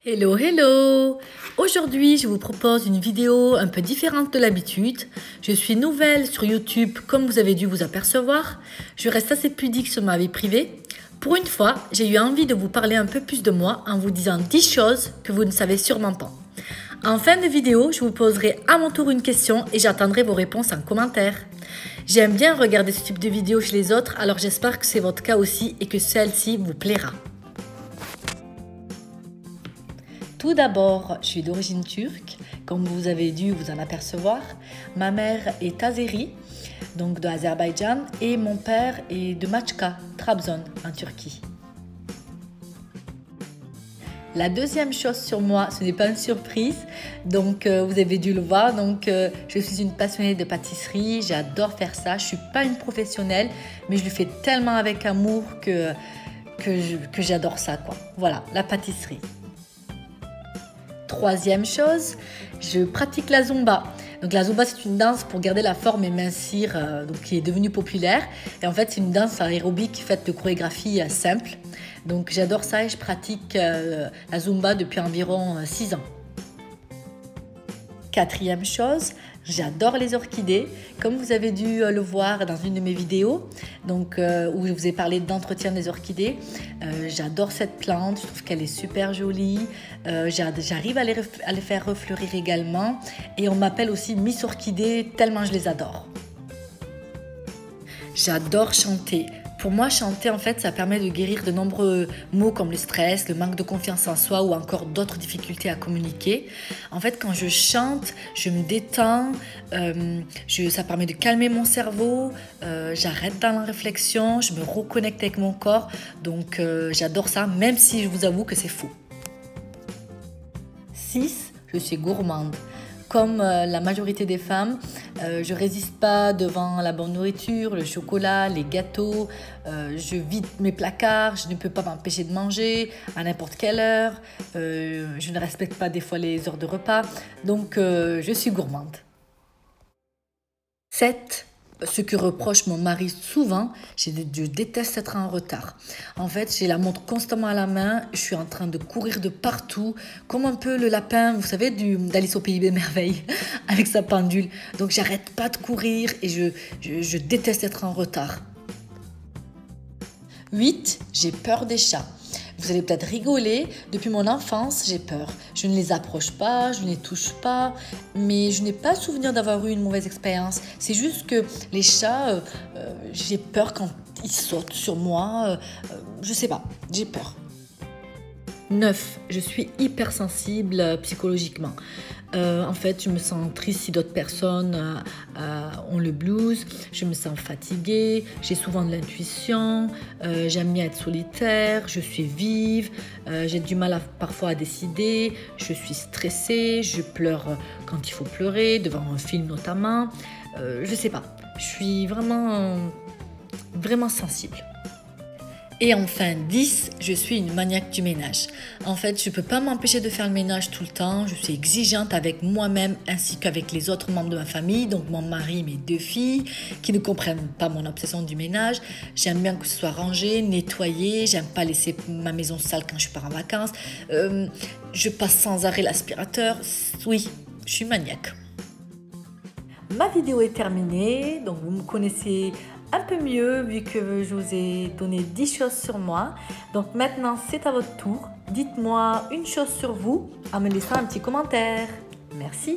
Hello, hello! Aujourd'hui, je vous propose une vidéo un peu différente de l'habitude. Je suis nouvelle sur YouTube, comme vous avez dû vous apercevoir. Je reste assez pudique sur ma vie privée. Pour une fois, j'ai eu envie de vous parler un peu plus de moi en vous disant 10 choses que vous ne savez sûrement pas. En fin de vidéo, je vous poserai à mon tour une question et j'attendrai vos réponses en commentaire. J'aime bien regarder ce type de vidéo chez les autres, alors j'espère que c'est votre cas aussi et que celle-ci vous plaira. Tout d'abord, je suis d'origine turque, comme vous avez dû vous en apercevoir. Ma mère est azérie, donc de Azerbaïdjan, et mon père est de Maçka, Trabzon, en Turquie. La deuxième chose sur moi, ce n'est pas une surprise, donc vous avez dû le voir. Donc, je suis une passionnée de pâtisserie, j'adore faire ça. Je ne suis pas une professionnelle, mais je le fais tellement avec amour que j'adore ça, quoi. Voilà, la pâtisserie. Troisième chose, je pratique la Zumba. Donc la Zumba, c'est une danse pour garder la forme et mincir, donc qui est devenue populaire. Et en fait, c'est une danse aérobique faite de chorégraphie simple. Donc j'adore ça et je pratique la Zumba depuis environ 6 ans. Quatrième chose, j'adore les orchidées, comme vous avez dû le voir dans une de mes vidéos, donc, où je vous ai parlé d'entretien des orchidées. J'adore cette plante, je trouve qu'elle est super jolie, j'arrive à les faire refleurir également et on m'appelle aussi Miss Orchidée tellement je les adore. J'adore chanter. Pour moi, chanter, en fait, ça permet de guérir de nombreux maux comme le stress, le manque de confiance en soi ou encore d'autres difficultés à communiquer. En fait, quand je chante, je me détends, ça permet de calmer mon cerveau, j'arrête dans la réflexion, je me reconnecte avec mon corps. Donc, j'adore ça, même si je vous avoue que c'est fou. 6. Je suis gourmande. Comme la majorité des femmes, je ne résiste pas devant la bonne nourriture, le chocolat, les gâteaux. Je vide mes placards, je ne peux pas m'empêcher de manger à n'importe quelle heure. Je ne respecte pas des fois les heures de repas. Donc, je suis gourmande. 7. Ce que reproche mon mari souvent, je déteste être en retard. En fait, j'ai la montre constamment à la main, je suis en train de courir de partout, comme un peu le lapin, vous savez, d'Alice au Pays des Merveilles, avec sa pendule. Donc, j'arrête pas de courir et je déteste être en retard. 8. J'ai peur des chats. Vous allez peut-être rigoler, depuis mon enfance, j'ai peur. Je ne les approche pas, je ne les touche pas, mais je n'ai pas souvenir d'avoir eu une mauvaise expérience. C'est juste que les chats, j'ai peur quand ils sautent sur moi, je sais pas, j'ai peur. 9. Je suis hypersensible psychologiquement. En fait, je me sens triste si d'autres personnes ont le blues. Je me sens fatiguée. J'ai souvent de l'intuition. J'aime bien être solitaire. Je suis vive. J'ai du mal parfois à décider. Je suis stressée. Je pleure quand il faut pleurer, devant un film notamment. Je sais pas. Je suis vraiment sensible. Et enfin 10, je suis une maniaque du ménage. En fait, je ne peux pas m'empêcher de faire le ménage tout le temps. Je suis exigeante avec moi-même ainsi qu'avec les autres membres de ma famille, donc mon mari, mes 2 filles, qui ne comprennent pas mon obsession du ménage. J'aime bien que ce soit rangé, nettoyé. J'aime pas laisser ma maison sale quand je pars en vacances. Je passe sans arrêt l'aspirateur. Oui, je suis maniaque. Ma vidéo est terminée, donc vous me connaissez un peu mieux vu que je vous ai donné 10 choses sur moi. Donc maintenant, c'est à votre tour. Dites-moi une chose sur vous en me laissant un petit commentaire. Merci.